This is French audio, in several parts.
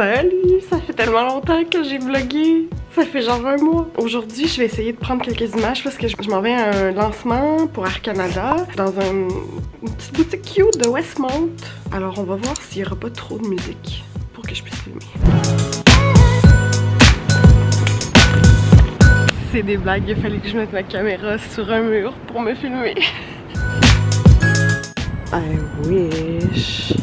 Salut! Ça fait tellement longtemps que j'ai vlogué. Ça fait genre un mois. Aujourd'hui, je vais essayer de prendre quelques images parce que je m'en vais à un lancement pour Air Canada dans une petite boutique cute de Westmount. Alors, on va voir s'il n'y aura pas trop de musique pour que je puisse filmer. C'est des blagues, il fallait que je mette ma caméra sur un mur pour me filmer. I wish.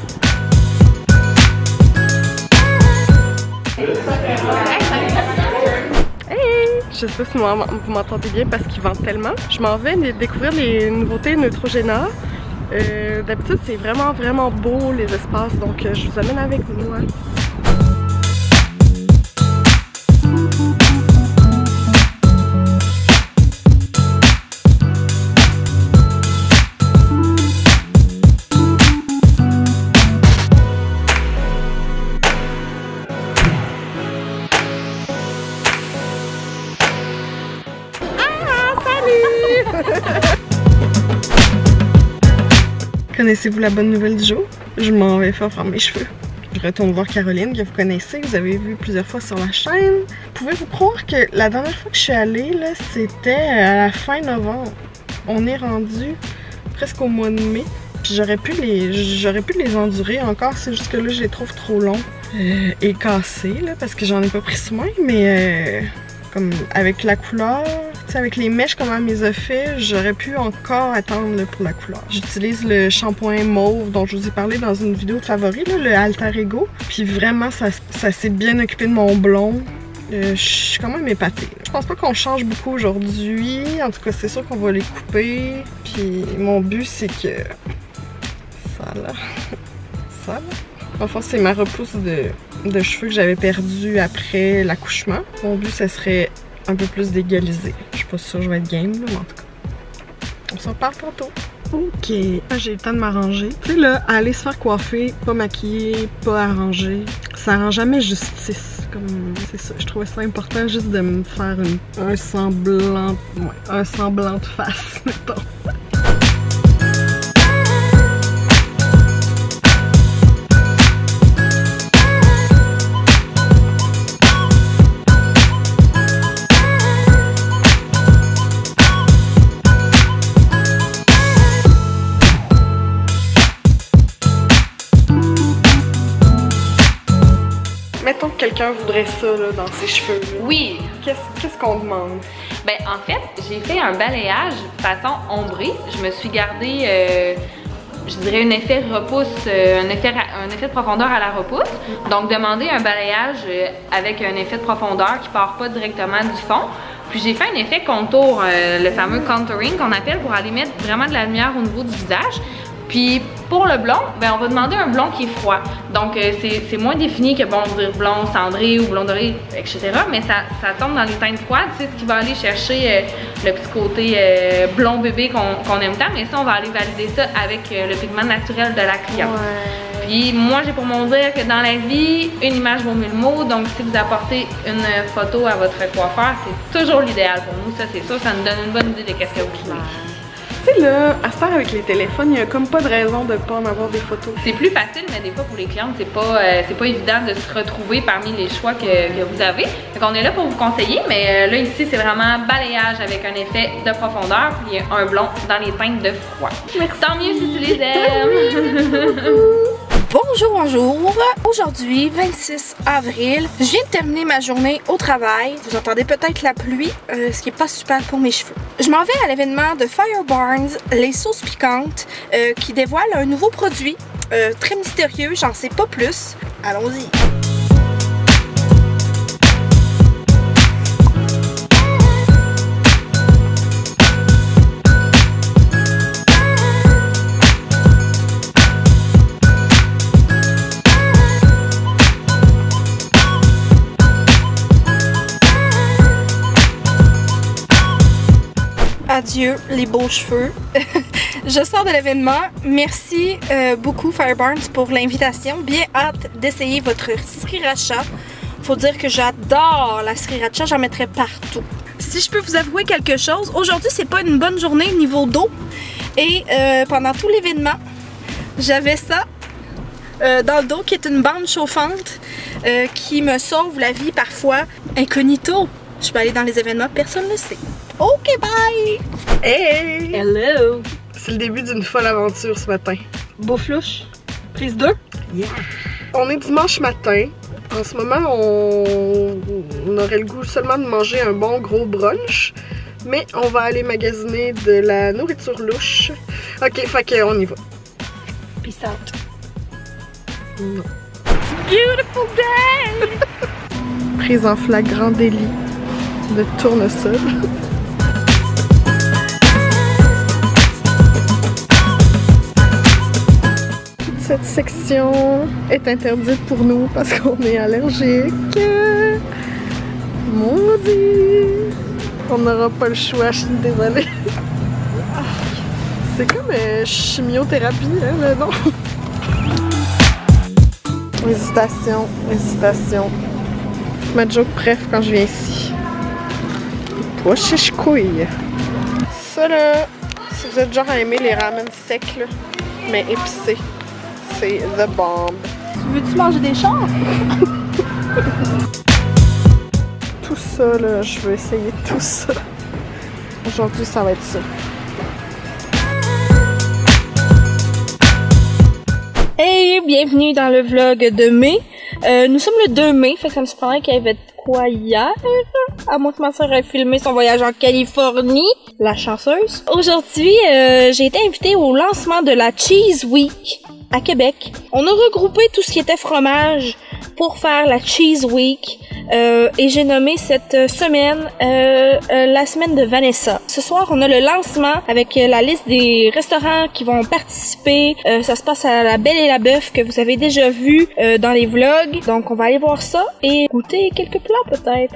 Hey! Je sais pas si vous m'entendez bien parce qu'il vente tellement. Je m'en vais découvrir les nouveautés Neutrogena. D'habitude, c'est vraiment beau les espaces, donc je vous amène avec moi. Connaissez-vous la bonne nouvelle du jour? Je m'en vais faire mes cheveux. Je retourne voir Caroline, que vous connaissez, vous avez vu plusieurs fois sur la chaîne. Pouvez-vous croire que la dernière fois que je suis allée, c'était à la fin novembre. On est rendu presque au mois de mai. Puis j'aurais pu les endurer encore, c'est juste que là je les trouve trop longs et cassés, là, parce que j'en ai pas pris soin, mais comme avec la couleur, avec les mèches comme elle me les a fait, j'aurais pu encore attendre là, pour la couleur. J'utilise le shampoing mauve dont je vous ai parlé dans une vidéo de favoris, là, le Alter Ego. Puis vraiment, ça s'est bien occupé de mon blond. Je suis quand même épatée. Je pense pas qu'on change beaucoup aujourd'hui. En tout cas, c'est sûr qu'on va les couper. Puis mon but, c'est que... Ça là... Ça là... Enfin, c'est ma repousse de cheveux que j'avais perdue après l'accouchement. Mon but, ce serait un peu plus d'égaliser. Je suis pas sûre que je vais être game, là, mais en tout cas, on s'en parle tantôt. Ok, j'ai le temps de m'arranger. Tu sais là, aller se faire coiffer, pas maquiller, pas arranger, ça rend jamais justice. Comme c'est ça, je trouvais ça important juste de me faire un semblant de face, mettons. Mettons que quelqu'un voudrait ça là, dans ses cheveux. Oui. Qu'est-ce qu'on demande? Ben en fait, j'ai fait un balayage façon ombrée. Je me suis gardé, je dirais, un effet repousse, un effet de profondeur à la repousse. Donc demander un balayage avec un effet de profondeur qui part pas directement du fond. Puis j'ai fait un effet contour, le fameux contouring qu'on appelle, pour aller mettre vraiment de la lumière au niveau du visage. Puis pour le blond, ben on va demander un blond qui est froid. Donc c'est moins défini que bon dire blond cendré ou blond doré, etc. Mais ça tombe dans les teintes froides, c'est ce qui va aller chercher le petit côté blond bébé qu'on aime tant. Mais ça, on va aller valider ça avec le pigment naturel de la cliente. Ouais. Puis moi, j'ai pour mon dire que dans la vie, une image vaut 1000 mots. Donc si vous apportez une photo à votre coiffeur, c'est toujours l'idéal pour nous. Ça, c'est sûr, ça nous donne une bonne idée de qu'est-ce que vous voulez. Tu sais là, à ce temps avec les téléphones, il n'y a comme pas de raison de pas en avoir des photos. C'est plus facile, mais des fois pour les clientes, c'est pas évident de se retrouver parmi les choix que vous avez. Donc on est là pour vous conseiller, mais là ici c'est vraiment balayage avec un effet de profondeur, puis un blond dans les teintes de froid. Merci. Tant mieux si tu les aimes. Bonjour! Aujourd'hui, 26 avril, je viens de terminer ma journée au travail. Vous entendez peut-être la pluie, ce qui est pas super pour mes cheveux. Je m'en vais à l'événement de Fire Barns, les sauces piquantes, qui dévoile un nouveau produit très mystérieux, j'en sais pas plus. Allons-y! Adieu les beaux cheveux. Je sors de l'événement. Merci beaucoup Fire Barns pour l'invitation. Bien hâte d'essayer votre sriracha. Faut dire que j'adore la sriracha, j'en mettrai partout. Si je peux vous avouer quelque chose, aujourd'hui c'est pas une bonne journée niveau d'eau. Et pendant tout l'événement, j'avais ça dans le dos qui est une bande chauffante. qui me sauve la vie parfois incognito. Je peux aller dans les événements, personne ne le sait. Ok, bye! Hey! Hello! C'est le début d'une folle aventure ce matin. Beauflouche, prise 2. Yeah! On est dimanche matin. En ce moment, on aurait le goût seulement de manger un bon gros brunch. Mais on va aller magasiner de la nourriture louche. Ok, fait qu'on y va. Peace out. Non. Beautiful day! Prise en flagrant délit de tournesol. Toute cette section est interdite pour nous parce qu'on est allergique. Maudit! On n'aura pas le choix, je suis désolée. C'est comme chimiothérapie, hein, le nom. Hésitation, hésitation. Ma joke préf quand je viens ici. Pois chiche couille. Ça là, si vous êtes genre à aimer les ramen secs là, mais épicés, c'est the bomb. Veux-tu manger des chars? Tout ça là, je veux essayer tout ça. Aujourd'hui, ça va être ça. Hey, bienvenue dans le vlog de mai. Nous sommes le 2 mai, fait que ça me surprendrait qu'il y avait de quoi hier. À moins que ma soeur ait filmé son voyage en Californie. La chanceuse. Aujourd'hui, j'ai été invitée au lancement de la Cheese Week à Québec. On a regroupé tout ce qui était fromage pour faire la Cheese Week. Et j'ai nommé cette semaine la semaine de Vanessa. Ce soir, on a le lancement avec la liste des restaurants qui vont participer. Ça se passe à la Belle et la Bœuf que vous avez déjà vu dans les vlogs. Donc, on va aller voir ça et goûter quelques plats peut-être.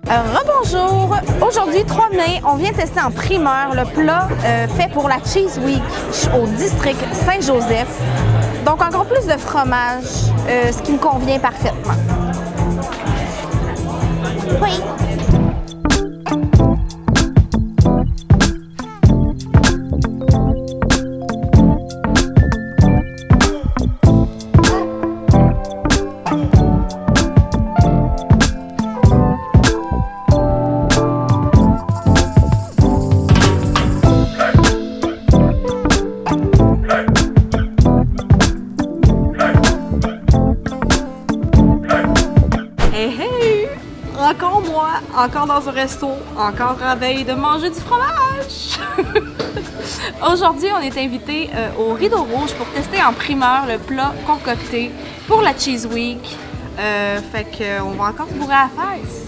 Rebonjour! Aujourd'hui, 3 mai, on vient tester en primeur le plat fait pour la Cheese Week au district Saint-Joseph. Donc encore plus de fromage, ce qui me convient parfaitement. Oui! Encore moi, encore dans un resto, encore en veille de manger du fromage! Aujourd'hui, on est invité au Rideau Rouge pour tester en primeur le plat concocté pour la Cheese Week. Fait qu'on va encore se bourrer à la fesse.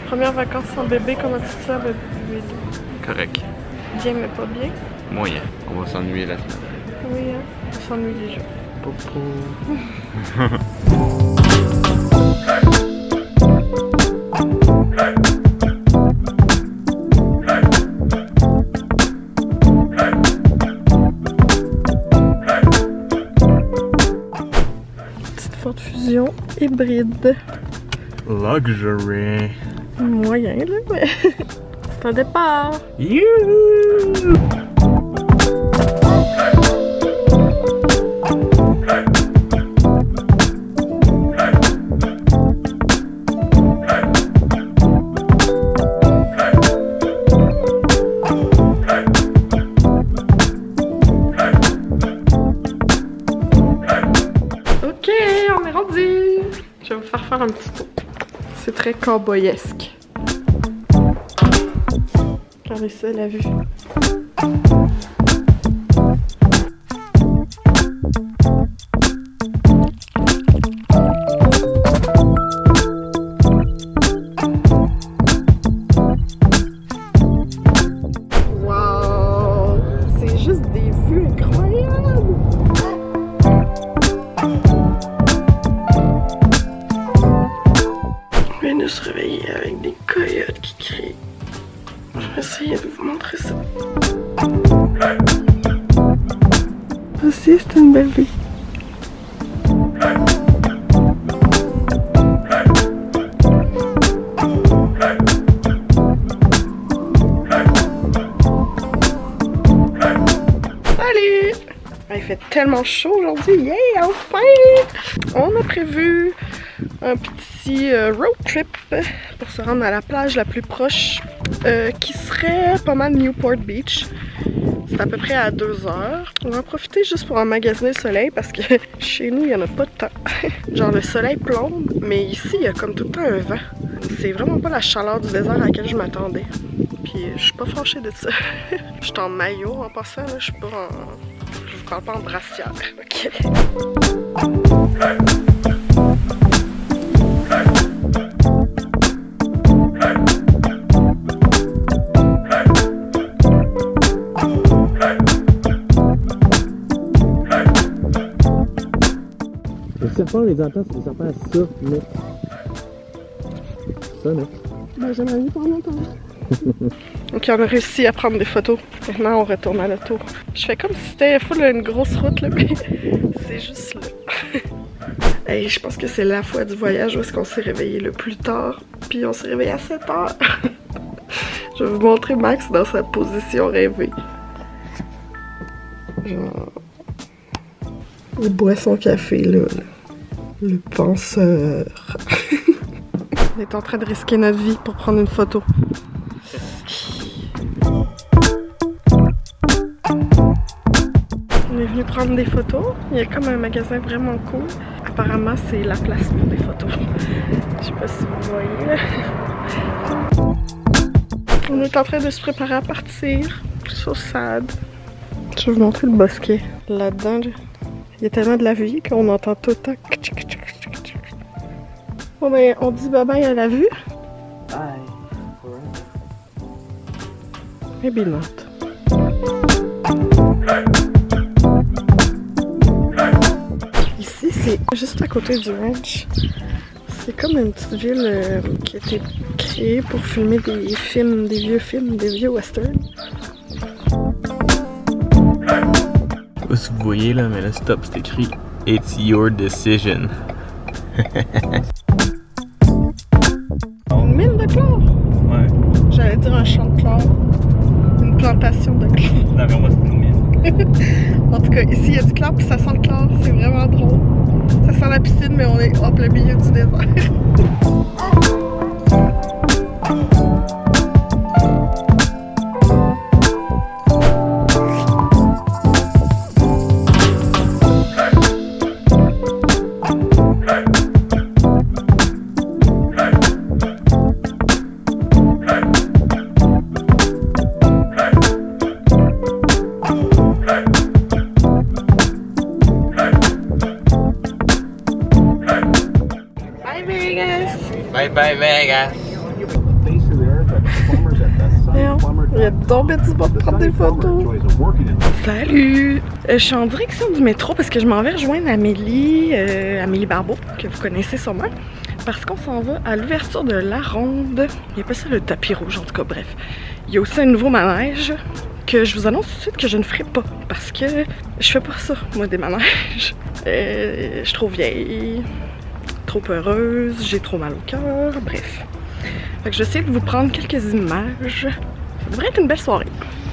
Première vacances sans bébé, comment tu te sens, bébé? Correct. Bien, mais pas bien. Moyen. On va s'ennuyer la semaine. Oui, hein? On s'ennuie déjà. Popo. Petite Ford Fusion hybride. Luxury. Moyen, là, mais c'est un départ. Youhou! Ok, on est rendu. Je vais vous faire un petit tour. C'est très cowboyesque. Regardez ça, la vue. Wow! C'est juste des vues incroyables! On vient de se réveiller avec des coyotes qui crient. Je vais essayer de vous montrer ça. Aussi, c'est une belle vue. Salut! Il fait tellement chaud aujourd'hui. Yeah, enfin! On a prévu un petit road trip pour se rendre à la plage la plus proche qui serait pas mal Newport Beach. C'est à peu près à 2 heures. On va en profiter juste pour emmagasiner le soleil parce que chez nous il n'y en a pas de temps. Genre le soleil plombe, mais ici il y a comme tout le temps un vent. C'est vraiment pas la chaleur du désert à laquelle je m'attendais. Puis je suis pas fâchée de ça. Je suis en maillot en passant, là. Je suis pas en... Je vous parle pas en brassière. Ok. Les serpents, les entends, c'est des serpents à ça, mais... Ça, non? Ben, j'aimerais mieux pas en entendre. Ok, on a réussi à prendre des photos. Maintenant, on retourne à l'auto. Je fais comme si c'était full une grosse route, là, mais c'est juste là. Hey, je pense que c'est la fois du voyage où est-ce qu'on s'est réveillé le plus tard. Puis on s'est réveillé à 7 heures. Je vais vous montrer Max dans sa position rêvée. Genre... Il boit son café, là. Le penseur. On est en train de risquer notre vie pour prendre une photo. On est venu prendre des photos. Il y a comme un magasin vraiment cool. Apparemment, c'est la place pour des photos. Je sais pas si vous voyez là. On est en train de se préparer à partir. So sad. Je vais vous montrer le bosquet. Là-dedans, il y a tellement de la vie qu'on entend tout le temps. Bon ben, on dit bye bye à la vue. Bye. Maybe not. Ici, c'est juste à côté du ranch. C'est comme une petite ville qui a été créée pour filmer des films, des vieux westerns. Je sais pas si vous voyez là, mais là, stop, c'est écrit It's your decision. Une mine de chlore? Ouais. J'allais dire un champ de chlore. Une plantation de chlore. Non, mais moi, c'est une mine. En tout cas, ici, il y a du chlore puis ça sent le chlore. C'est vraiment drôle. Ça sent la piscine, mais on est en plein milieu du désert. Bye bye Vegas. Il y a donc bien du sport pour prendre des photos. Salut! Je suis en direction du métro parce que je m'en vais rejoindre Amélie, Amélie Barbeau, que vous connaissez sûrement. Parce qu'on s'en va à l'ouverture de la ronde. Il n'y a pas ça le tapis rouge, en tout cas, bref. Il y a aussi un nouveau manège que je vous annonce tout de suite que je ne ferai pas. Parce que je fais pas ça, moi, des manèges. Je suis trop vieille, trop heureuse, j'ai trop mal au cœur, bref. Fait que j'essaie de vous prendre quelques images. Ça devrait être une belle soirée.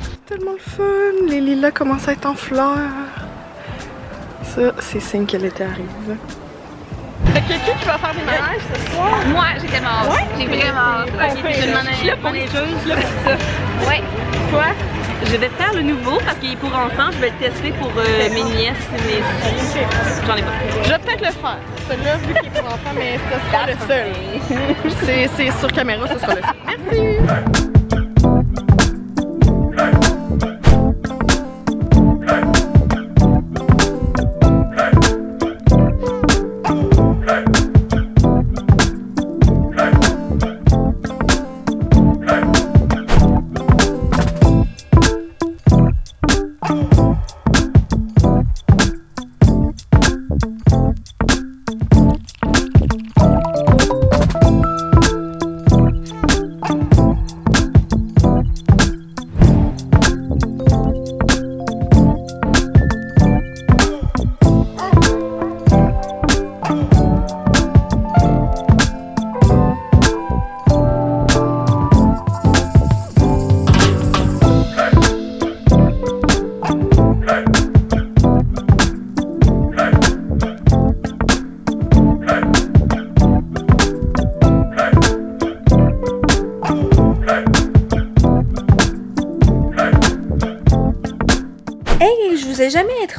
C'est tellement le fun, les lilas commencent à être en fleurs. Ça, c'est signe que l'été arrive. Fait que quelqu'un qui va faire des manèges ce soir? Moi, j'ai tellement hâte. Ouais? J'ai vraiment hâte. Je suis là pour les choses, je suis là pour ça. Ouais. Toi? Je vais faire le nouveau parce qu'il est pour enfants. Je vais le tester pour mes nièces et mes... J'en ai pas. Je vais peut-être le faire. Celui-là, vu qu'il est pour enfants, mais ce sera le seul. C'est sur caméra, ce sera le seul. Merci!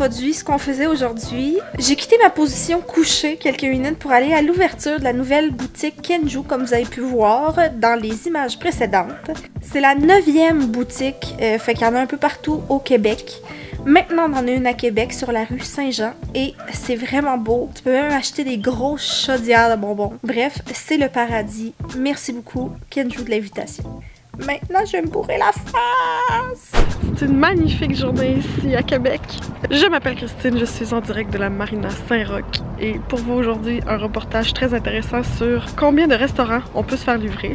introduit ce qu'on faisait aujourd'hui. J'ai quitté ma position couchée quelques minutes pour aller à l'ouverture de la nouvelle boutique Kenju, comme vous avez pu voir dans les images précédentes. C'est la 9e boutique, fait qu'il y en a un peu partout au Québec. Maintenant, on en a une à Québec sur la rue Saint-Jean et c'est vraiment beau. Tu peux même acheter des grosses chaudières de bonbons. Bref, c'est le paradis. Merci beaucoup, Kenju, de l'invitation. Maintenant, je vais me bourrer la face! C'est une magnifique journée ici à Québec. Je m'appelle Christine, je suis en direct de la Marina Saint-Roch. Et pour vous aujourd'hui, un reportage très intéressant sur combien de restaurants on peut se faire livrer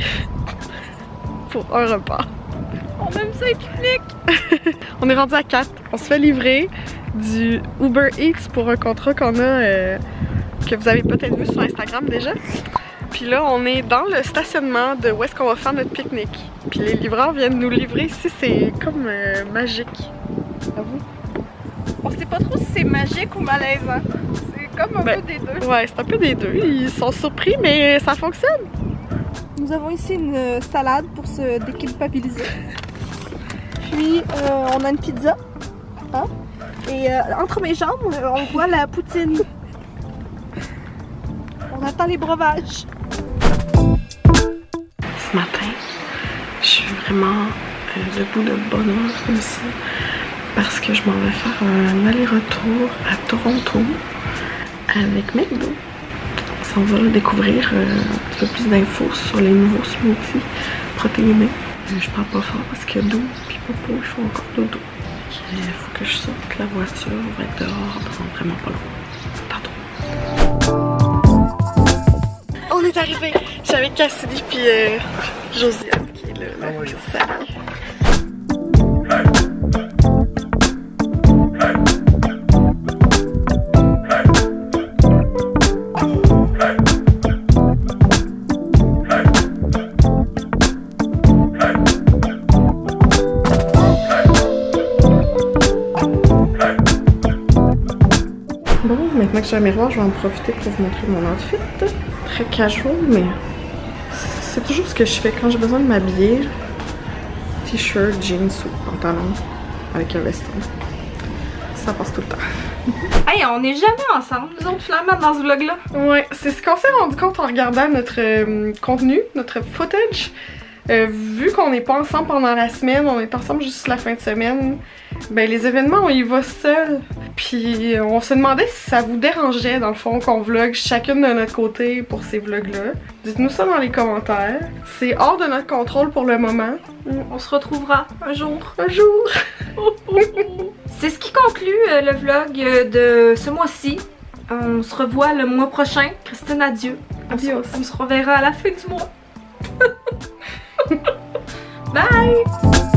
pour un repas. On aime ça être unique! On est rendu à 4. On se fait livrer du Uber Eats pour un contrat qu'on a, que vous avez peut-être vu sur Instagram déjà. Puis là, on est dans le stationnement de où est-ce qu'on va faire notre pique-nique. Puis les livreurs viennent nous livrer ici, c'est comme magique. À vous? On sait pas trop si c'est magique ou malaisant. C'est comme un peu des deux. Ouais, c'est un peu des deux. Ils sont surpris, mais ça fonctionne. Nous avons ici une salade pour se déculpabiliser. Puis, on a une pizza. Hein? Et entre mes jambes, on voit la poutine. On attend les breuvages. Ce matin, je suis vraiment debout de bonne heure comme ça parce que je m'en vais faire un aller-retour à Toronto avec McDo. On s'en va découvrir un petit peu plus d'infos sur les nouveaux smoothies protéinés. Je parle pas fort parce que Do puis Popo ils font encore dodo. Il faut que je sorte la voiture, on va être dehors dans vraiment pas longtemps. Tantôt. On est arrivé. Je suis avec Cassidy puis Josiane qui est là. Salut. Bon, maintenant que j'ai un miroir, je vais en profiter pour vous montrer mon outfit. Très casual, mais c'est toujours ce que je fais quand j'ai besoin de m'habiller. T-shirt, jeans ou pantalon avec un veston. Ça passe tout le temps. Hey, on n'est jamais ensemble, nous autres, finalement, dans ce vlog-là. Ouais, c'est ce qu'on s'est rendu compte en regardant notre contenu, notre footage. Vu qu'on n'est pas ensemble pendant la semaine, on est ensemble juste la fin de semaine, ben les événements on y va seul. Puis on se demandait si ça vous dérangeait dans le fond qu'on vlog chacune de notre côté pour ces vlogs-là. Dites-nous ça dans les commentaires. C'est hors de notre contrôle pour le moment. On se retrouvera un jour. Un jour! C'est ce qui conclut le vlog de ce mois-ci. On se revoit le mois prochain. Christine, adieu. Adios. On se reverra à la fin du mois. Bye!